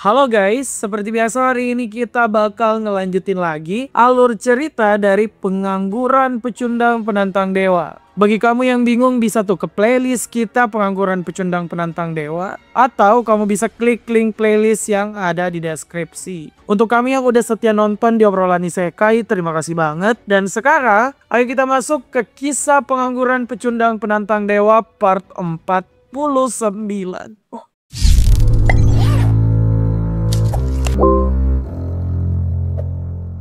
Halo guys, seperti biasa hari ini kita bakal ngelanjutin lagi alur cerita dari Pengangguran Pecundang Penantang Dewa. Bagi kamu yang bingung bisa tuh ke playlist kita Pengangguran Pecundang Penantang Dewa, atau kamu bisa klik link playlist yang ada di deskripsi. Untuk kami yang udah setia nonton di obrolan isekai, terima kasih banget. Dan sekarang ayo kita masuk ke kisah Pengangguran Pecundang Penantang Dewa part 49.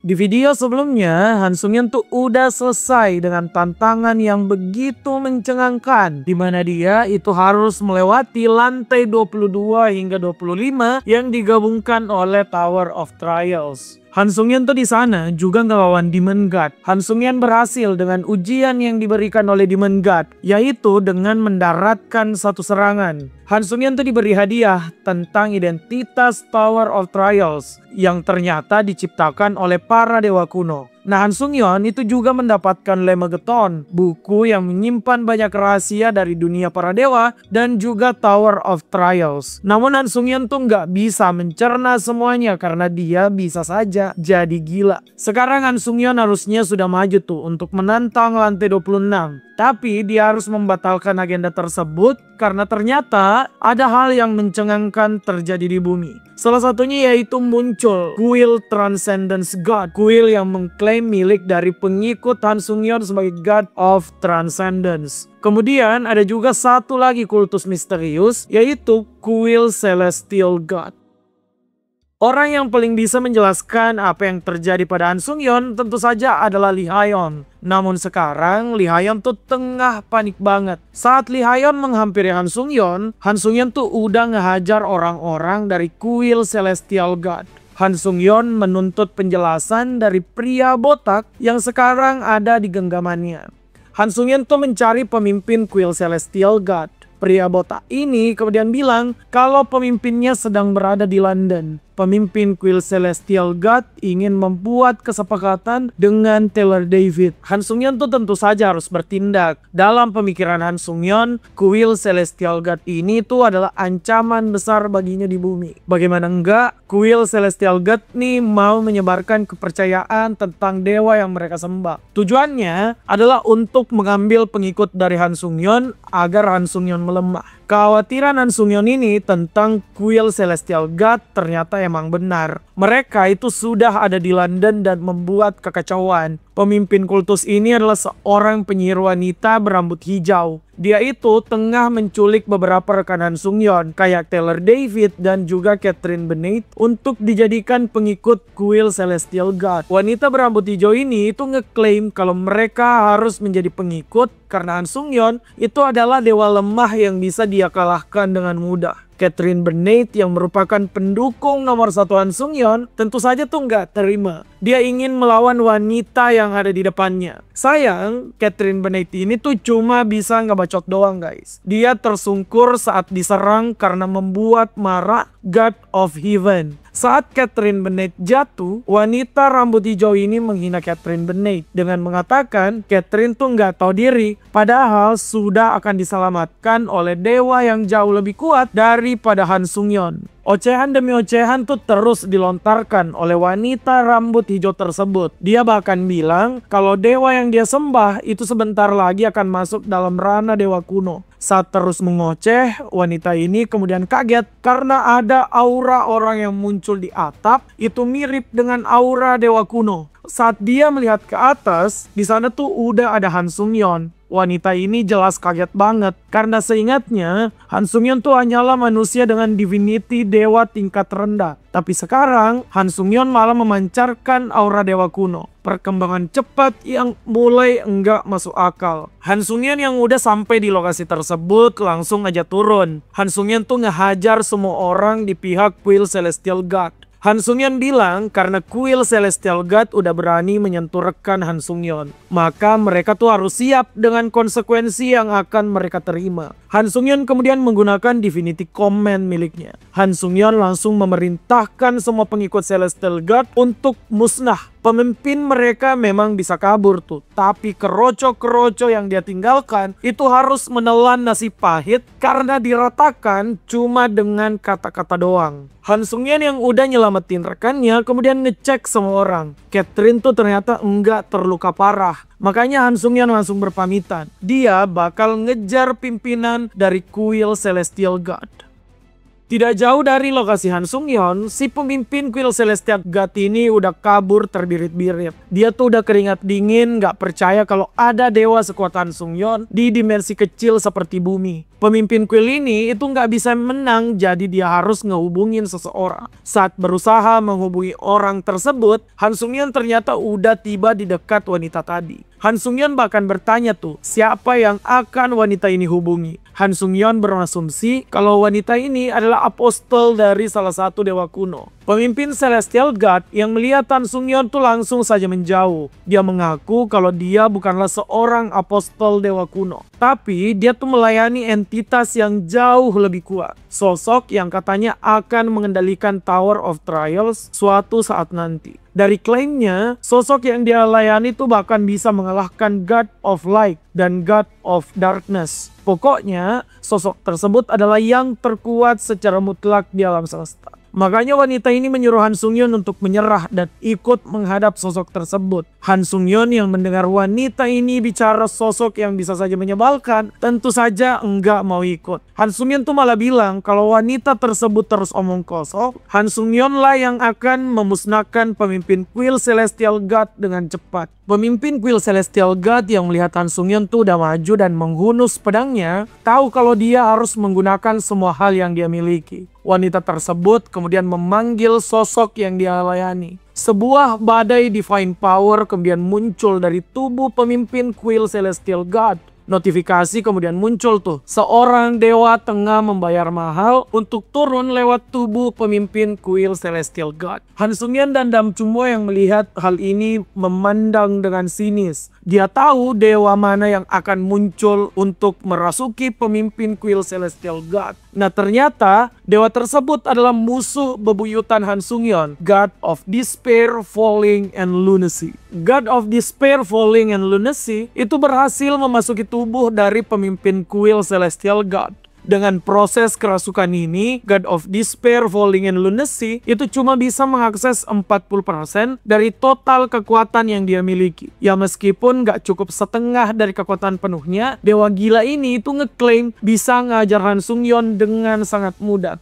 Di video sebelumnya, Han Sung-yeon tuh udah selesai dengan tantangan yang begitu mencengangkan, di mana dia itu harus melewati lantai 22 hingga 25 yang digabungkan oleh Tower of Trials. Han Sung-yeon tuh di sana juga ngelawan Demon God. Han Sung-yeon berhasil dengan ujian yang diberikan oleh Demon God, yaitu dengan mendaratkan satu serangan. Han Sung-yeon tuh diberi hadiah tentang identitas Tower of Trials yang ternyata diciptakan oleh para dewa kuno. Nah, Han Sung-yeon itu juga mendapatkan Lemegeton, buku yang menyimpan banyak rahasia dari dunia para dewa dan juga Tower of Trials. Namun Han Sung-yeon tuh nggak bisa mencerna semuanya karena dia bisa saja jadi gila. Sekarang Han Sung-yeon harusnya sudah maju tuh untuk menantang lantai 26. Tapi dia harus membatalkan agenda tersebut karena ternyata ada hal yang mencengangkan terjadi di bumi. Salah satunya yaitu muncul kuil Transcendence God. Kuil yang mengklaim milik dari pengikut Han Sung-yeon sebagai God of Transcendence. Kemudian ada juga satu lagi kultus misterius yaitu kuil Celestial God. Orang yang paling bisa menjelaskan apa yang terjadi pada Han Sung-yeon tentu saja adalah Lee Ha-yeon. Namun sekarang Lee Ha-yeon tuh tengah panik banget. Saat Lee Ha-yeon menghampiri Han Sung-yeon tuh udah ngehajar orang-orang dari kuil Celestial God. Han Sung-yeon menuntut penjelasan dari pria botak yang sekarang ada di genggamannya. Han Sung-yeon tuh mencari pemimpin kuil Celestial God. Pria botak ini kemudian bilang kalau pemimpinnya sedang berada di London. Pemimpin kuil Celestial God ingin membuat kesepakatan dengan Taylor David. Han Sung-yeon tuh tentu saja harus bertindak. Dalam pemikiran Han Sung-yeon, kuil Celestial God ini tuh adalah ancaman besar baginya di bumi. Bagaimana enggak, kuil Celestial God nih mau menyebarkan kepercayaan tentang dewa yang mereka sembah. Tujuannya adalah untuk mengambil pengikut dari Han Sung-yeon agar Han Sung-yeon melemah. Kekhawatiran Han Sung-yeon ini tentang kuil Celestial God ternyata emang benar. Mereka itu sudah ada di London dan membuat kekacauan. Pemimpin kultus ini adalah seorang penyihir wanita berambut hijau. Dia itu tengah menculik beberapa rekan Han Sung-yeon kayak Taylor David dan juga Catherine Bennett untuk dijadikan pengikut kuil Celestial God. Wanita berambut hijau ini itu ngeklaim kalau mereka harus menjadi pengikut karena Han Sung-yeon itu adalah dewa lemah yang bisa dia kalahkan dengan mudah. Catherine Bennett yang merupakan pendukung nomor satu Han Sung-yeon tentu saja tuh nggak terima. Dia ingin melawan wanita yang ada di depannya. Sayang, Catherine Bennett ini tuh cuma bisa ngebacot doang guys. Dia tersungkur saat diserang karena membuat marah God of Heaven. Saat Catherine Bennett jatuh, wanita rambut hijau ini menghina Catherine Bennett dengan mengatakan Catherine tuh nggak tahu diri, padahal sudah akan diselamatkan oleh dewa yang jauh lebih kuat daripada Han Sung-yeon. Ocehan demi ocehan tuh terus dilontarkan oleh wanita rambut hijau tersebut. Dia bahkan bilang kalau dewa yang dia sembah itu sebentar lagi akan masuk dalam ranah dewa kuno. Saat terus mengoceh, wanita ini kemudian kaget karena ada aura orang yang muncul di atap itu mirip dengan aura dewa kuno. Saat dia melihat ke atas, di sana tuh udah ada Han Sung-yeon. Wanita ini jelas kaget banget karena seingatnya Han Sung-yeon tuh hanyalah manusia dengan divinity dewa tingkat rendah. Tapi sekarang Han Sung-yeon malah memancarkan aura dewa kuno. Perkembangan cepat yang mulai enggak masuk akal. Han Sung-yeon yang udah sampai di lokasi tersebut langsung aja turun. Han Sung-yeon tuh ngehajar semua orang di pihak kuil Celestial God. Han Sung-yeon bilang karena kuil Celestial God udah berani menyentuh rekan Han Sung-yeon, maka mereka tuh harus siap dengan konsekuensi yang akan mereka terima. Han Sung-yeon kemudian menggunakan Divinity Command miliknya. Han Sung-yeon langsung memerintahkan semua pengikut Celestial God untuk musnah. Pemimpin mereka memang bisa kabur tuh, tapi keroco-keroco yang dia tinggalkan itu harus menelan nasi pahit karena diratakan cuma dengan kata-kata doang. Han Sung-yeon yang udah nyelamatin rekannya kemudian ngecek semua orang. Catherine tuh ternyata enggak terluka parah. Makanya Han Sung-yeon langsung berpamitan. Dia bakal ngejar pimpinan dari kuil Celestial God. Tidak jauh dari lokasi Han Sung-yeon, si pemimpin kuil Celestial God ini udah kabur terbirit-birit. Dia tuh udah keringat dingin, gak percaya kalau ada dewa sekuat Han Sung-yeon di dimensi kecil seperti bumi. Pemimpin kuil ini itu nggak bisa menang, jadi dia harus ngehubungin seseorang. Saat berusaha menghubungi orang tersebut, Han Sung-yeon ternyata udah tiba di dekat wanita tadi. Han Sung-yeon bahkan bertanya tuh, siapa yang akan wanita ini hubungi? Han Sung-yeon berasumsi kalau wanita ini adalah apostol dari salah satu dewa kuno. Pemimpin Celestial God yang melihat Han Sung-yeon tuh langsung saja menjauh. Dia mengaku kalau dia bukanlah seorang apostol dewa kuno, tapi dia tuh melayani entitas yang jauh lebih kuat. Sosok yang katanya akan mengendalikan Tower of Trials suatu saat nanti. Dari klaimnya, sosok yang dia layani tuh bahkan bisa mengalahkan God of Light dan God of Darkness. Pokoknya, sosok tersebut adalah yang terkuat secara mutlak di alam semesta. Makanya wanita ini menyuruh Han Sung-yeon untuk menyerah dan ikut menghadap sosok tersebut. Han Sung-yeon yang mendengar wanita ini bicara sosok yang bisa saja menyebalkan, tentu saja enggak mau ikut. Han Sung-yeon tuh malah bilang kalau wanita tersebut terus omong kosong, Han Sung-yeon lah yang akan memusnahkan pemimpin kuil Celestial God dengan cepat. Pemimpin kuil Celestial God yang melihat Han Sung-yeon tuh udah maju dan menghunus pedangnya, tahu kalau dia harus menggunakan semua hal yang dia miliki. Wanita tersebut kemudian memanggil sosok yang dia layani. Sebuah badai divine power kemudian muncul dari tubuh pemimpin kuil Celestial God. Notifikasi kemudian muncul tuh, seorang dewa tengah membayar mahal untuk turun lewat tubuh pemimpin kuil Celestial God. Han Sung-yeon dan Dam Chum-wo yang melihat hal ini memandang dengan sinis. Dia tahu dewa mana yang akan muncul untuk merasuki pemimpin kuil Celestial God. Nah ternyata dewa tersebut adalah musuh bebuyutan Han Sung-yeon, God of Despair, Falling, and Lunacy. God of Despair, Falling, and Lunacy itu berhasil memasuki tubuh dari pemimpin kuil Celestial God. Dengan proses kerasukan ini, God of Despair, Falling, and Lunacy itu cuma bisa mengakses 40% dari total kekuatan yang dia miliki. Ya meskipun gak cukup setengah dari kekuatan penuhnya, dewa gila ini itu ngeklaim bisa ngajar Han Sung-yeon dengan sangat mudah.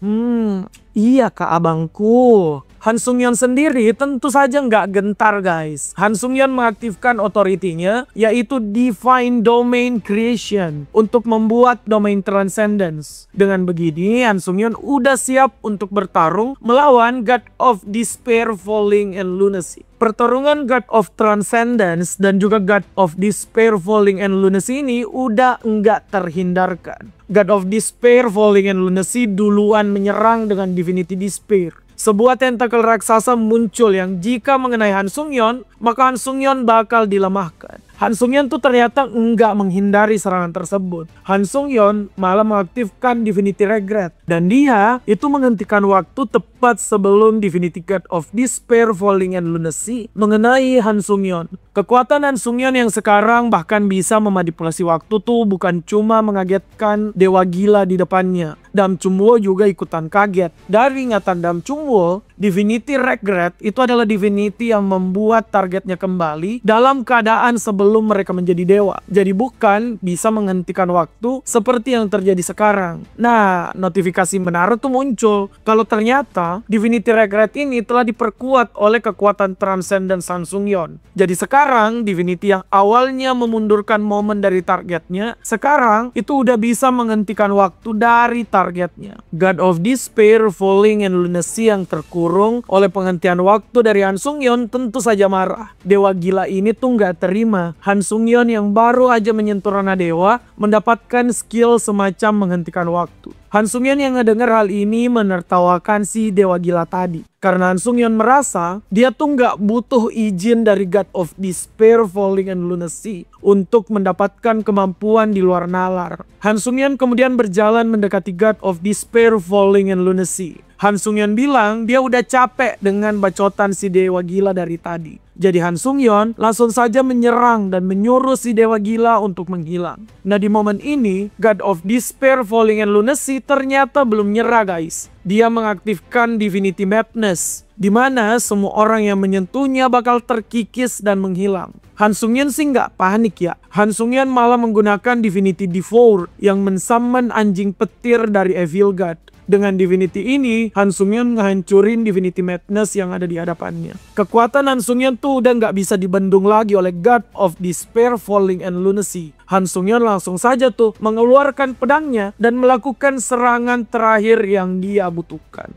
Iya kak abangku. Han Sung-yeon sendiri tentu saja nggak gentar guys. Han Sung-yeon mengaktifkan otoritinya yaitu Divine Domain Creation untuk membuat domain Transcendence. Dengan begini Han Sung-yeon udah siap untuk bertarung melawan God of Despair, Falling, and Lunacy. Pertarungan God of Transcendence dan juga God of Despair, Falling, and Lunacy ini udah nggak terhindarkan. God of Despair, Falling, and Lunacy duluan menyerang dengan Divinity Despair. Sebuah tentakel raksasa muncul yang jika mengenai Han Sung-yeon, maka Han Sung-yeon bakal dilemahkan. Han Sung-yeon tuh ternyata enggak menghindari serangan tersebut. Han Sung-yeon malah mengaktifkan Divinity Regret. Dan dia itu menghentikan waktu tepat sebelum Divinity God of Despair, Falling, and Lunacy mengenai Han Sung-yeon. Kekuatan Han Sung-yeon yang sekarang bahkan bisa memanipulasi waktu tuh bukan cuma mengagetkan dewa gila di depannya. Dam Chum-wo juga ikutan kaget. Dari ingatan Dam Chum-wo, Divinity Regret itu adalah divinity yang membuat targetnya kembali dalam keadaan sebelum mereka menjadi dewa. Jadi bukan bisa menghentikan waktu seperti yang terjadi sekarang. Nah, notifikasi menarik tuh muncul kalau ternyata Divinity Regret ini telah diperkuat oleh kekuatan Transcendence Han Sung-yeon. Jadi sekarang Divinity yang awalnya memundurkan momen dari targetnya, sekarang itu udah bisa menghentikan waktu dari targetnya. God of Despair, Falling, and Lunacy yang terkurung oleh penghentian waktu dari Han Sung-yeon tentu saja marah. Dewa gila ini tuh nggak terima Han Sung-yeon yang baru aja menyentuh ranah dewa mendapatkan skill semacam menghentikan waktu. Han Sung-yeon yang ngedengar hal ini menertawakan si dewa gila tadi. Karena Han Sung-yeon merasa dia tuh nggak butuh izin dari God of Despair, Falling, and Lunacy untuk mendapatkan kemampuan di luar nalar. Han Sung-yeon kemudian berjalan mendekati God of Despair, Falling, and Lunacy. Han Sung-yeon bilang dia udah capek dengan bacotan si dewa gila dari tadi. Jadi Han Sung-yeon langsung saja menyerang dan menyuruh si dewa gila untuk menghilang. Nah, di momen ini God of Despair, Falling, and Lunacy ternyata belum nyerah, guys. Dia mengaktifkan Divinity Madness, di mana semua orang yang menyentuhnya bakal terkikis dan menghilang. Han Sung-yeon sih nggak panik ya. Han Sung-yeon malah menggunakan Divinity Devour yang mensummon anjing petir dari Evil God. Dengan Divinity ini, Han Sung-yeon ngehancurin Divinity Madness yang ada di hadapannya. Kekuatan Han Sung-yeon tuh udah nggak bisa dibendung lagi oleh God of Despair, Falling, and Lunacy. Han Sung-yeon langsung saja tuh mengeluarkan pedangnya dan melakukan serangan terakhir yang dia butuhkan.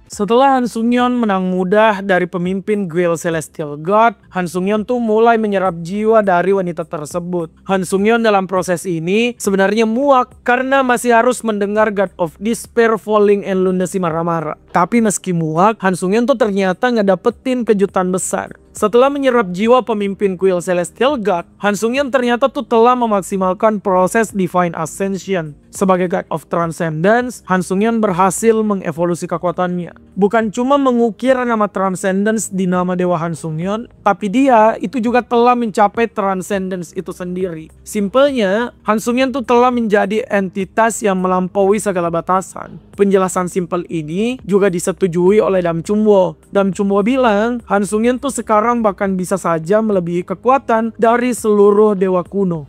Setelah Han Sung-yeon menang mudah dari pemimpin Guild Celestial God, Han Sung-yeon tuh mulai menyerap jiwa dari wanita tersebut. Han Sung-yeon dalam proses ini sebenarnya muak karena masih harus mendengar God of Despair, Falling, and Lunacy marah-marah. Tapi meski muak, Han Sung-yeon tuh ternyata ngedapetin kejutan besar. Setelah menyerap jiwa pemimpin Guild Celestial God, Han Sung-yeon ternyata tuh telah memaksimalkan proses Divine Ascension. Sebagai God of Transcendence, Han Sung-yeon berhasil mengevolusi kekuatannya. Bukan cuma mengukir nama Transcendence di nama Dewa Han Sung-yeon, tapi dia itu juga telah mencapai Transcendence itu sendiri. Simpelnya, Han Sung-yeon tuh telah menjadi entitas yang melampaui segala batasan. Penjelasan simpel ini juga disetujui oleh Dam Chum-wo. Dam Chum-wo bilang, Han Sung-yeon tuh sekarang bahkan bisa saja melebihi kekuatan dari seluruh dewa kuno.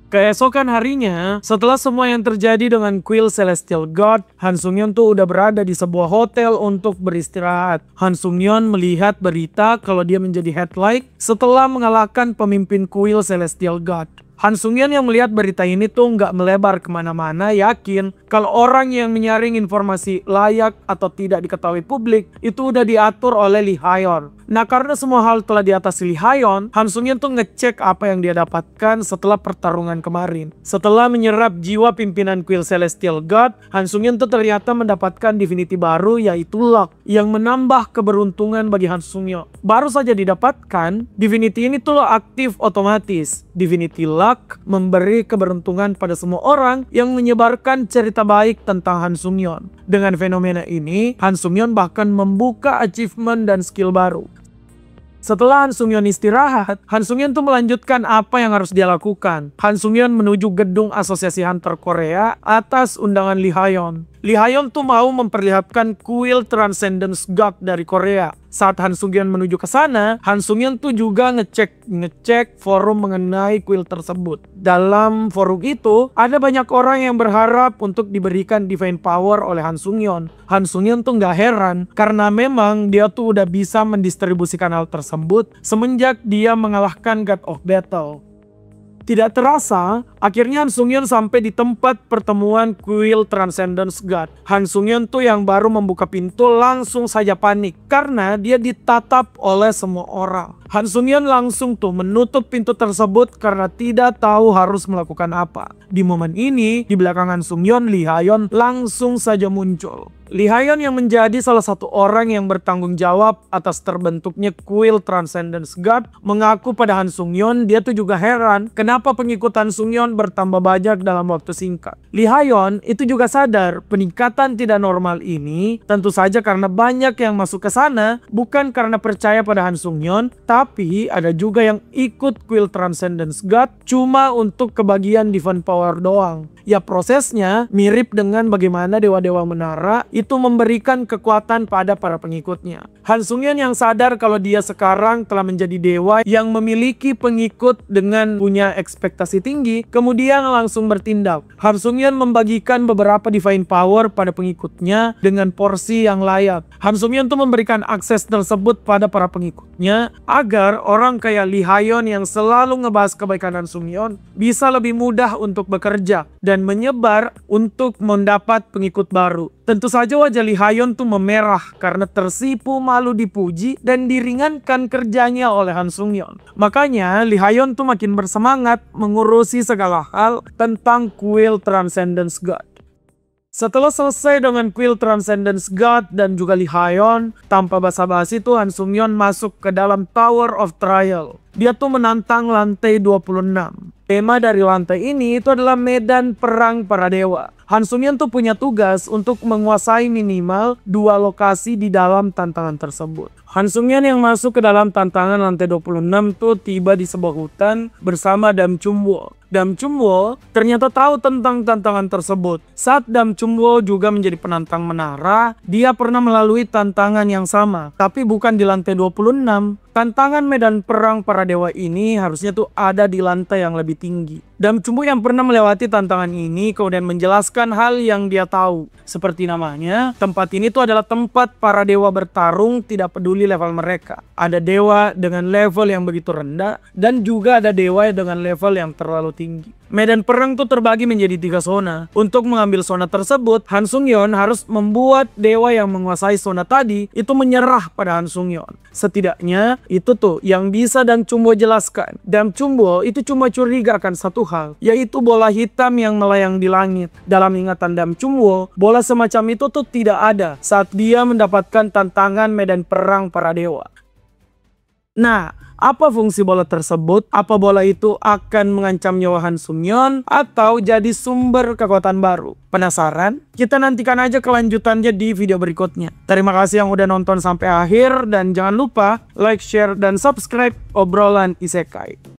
Keesokan harinya, setelah semua yang terjadi dengan Guild Celestial God, Han Sung-yeon tuh udah berada di sebuah hotel untuk beristirahat. Han Sung-yeon melihat berita kalau dia menjadi headlight setelah mengalahkan pemimpin Guild Celestial God. Han Sung-yeon yang melihat berita ini tuh nggak melebar kemana-mana, yakin kalau orang yang menyaring informasi layak atau tidak diketahui publik itu udah diatur oleh Lee Ha-yeon. Nah, karena semua hal telah diatasi Lee Ha-yeon, Han Sung-yeon tuh ngecek apa yang dia dapatkan setelah pertarungan kemarin. Setelah menyerap jiwa pimpinan Guild Celestial God, Han Sung-yeon tuh ternyata mendapatkan Divinity baru, yaitu Luck, yang menambah keberuntungan bagi Han Sung-yeon. Baru saja didapatkan, Divinity ini tuh aktif otomatis. Divinity Luck memberi keberuntungan pada semua orang yang menyebarkan cerita baik tentang Han Sung-yeon. Dengan fenomena ini, Han Sung-yeon bahkan membuka achievement dan skill baru. Setelah Han Sung-yeon istirahat, Han Sung-yeon tuh melanjutkan apa yang harus dia lakukan. Han Sung-yeon menuju gedung Asosiasi Hunter Korea atas undangan Lee Ha-yeon. Lee Ha-yeon tuh mau memperlihatkan kuil Transcendence God dari Korea. Saat Han Sung-yeon menuju ke sana, Han Sung-yeon tuh juga ngecek forum mengenai kuil tersebut. Dalam forum itu, ada banyak orang yang berharap untuk diberikan divine power oleh Han Sung-yeon. Han Sung-yeon tuh nggak heran karena memang dia tuh udah bisa mendistribusikan hal tersebut semenjak dia mengalahkan God of Battle. Tidak terasa, akhirnya Han Sung-yeon sampai di tempat pertemuan kuil Transcendence God. Han Sung-yeon tuh yang baru membuka pintu langsung saja panik karena dia ditatap oleh semua orang. Han Sung-yeon langsung tuh menutup pintu tersebut karena tidak tahu harus melakukan apa. Di momen ini, di belakang Han Sung-yeon, Lee Ha-yeon langsung saja muncul. Lee Ha-yeon yang menjadi salah satu orang yang bertanggung jawab atas terbentuknya kuil Transcendence God mengaku pada Han Sung-yeon dia tuh juga heran kenapa pengikut Han Sung-yeon bertambah banyak dalam waktu singkat. Lee Ha-yeon itu juga sadar peningkatan tidak normal ini tentu saja karena banyak yang masuk ke sana bukan karena percaya pada Han Sung-yeon, tapi ada juga yang ikut kuil Transcendence God cuma untuk kebagian divine power doang. Ya, prosesnya mirip dengan bagaimana dewa-dewa menara itu memberikan kekuatan pada para pengikutnya. Han Sung-yeon yang sadar kalau dia sekarang telah menjadi dewa yang memiliki pengikut dengan punya ekspektasi tinggi, kemudian langsung bertindak. Han Sung-yeon membagikan beberapa divine power pada pengikutnya dengan porsi yang layak. Han Sung-yeon tuh memberikan akses tersebut pada para pengikutnya agar orang kayak Lee Ha-yeon yang selalu ngebahas kebaikan Han Sung-yeon bisa lebih mudah untuk bekerja dan menyebar untuk mendapat pengikut baru. Tentu saja wajah Lee Ha-yeon tuh memerah karena tersipu, malu dipuji, dan diringankan kerjanya oleh Han Sung-yeon. Makanya Lee Ha-yeon tuh makin bersemangat mengurusi segala hal tentang kuil Transcendence God. Setelah selesai dengan kuil Transcendence God dan juga Lee Hyon, tanpa basa-basi tuh Han Sung-yeon masuk ke dalam Tower of Trial. Dia tuh menantang lantai 26. Tema dari lantai ini itu adalah medan perang para dewa. Han Sung-yeon tuh punya tugas untuk menguasai minimal 2 lokasi di dalam tantangan tersebut. Han Sung-yeon yang masuk ke dalam tantangan lantai 26 tuh tiba di sebuah hutan bersama Dam Chum-woo. Dam Chum-woo ternyata tahu tentang tantangan tersebut. Saat Dam Chum-woo juga menjadi penantang menara, dia pernah melalui tantangan yang sama, tapi bukan di lantai 26. Tantangan medan perang para dewa ini harusnya tuh ada di lantai yang lebih tinggi. Dam Chum-woo yang pernah melewati tantangan ini kemudian menjelaskan hal yang dia tahu. Seperti namanya, tempat ini tuh adalah tempat para dewa bertarung tidak peduli level mereka. Ada dewa dengan level yang begitu rendah dan juga ada dewa dengan level yang terlalu tinggi. Medan perang tuh terbagi menjadi 3 zona. Untuk mengambil zona tersebut, Han Sung-yeon harus membuat dewa yang menguasai zona tadi itu menyerah pada Han Sung-yeon. Setidaknya itu tuh yang bisa Dam Chum-woo jelaskan. Dam Chum-woo itu cuma curiga akan satu hal, yaitu bola hitam yang melayang di langit. Dalam ingatan Dam Chum-woo, bola semacam itu tuh tidak ada saat dia mendapatkan tantangan medan perang para dewa. Nah, apa fungsi bola tersebut? Apa bola itu akan mengancam nyawa Han Sung-yeon atau jadi sumber kekuatan baru? Penasaran? Kita nantikan aja kelanjutannya di video berikutnya. Terima kasih yang udah nonton sampai akhir dan jangan lupa like, share, dan subscribe obrolan Isekai.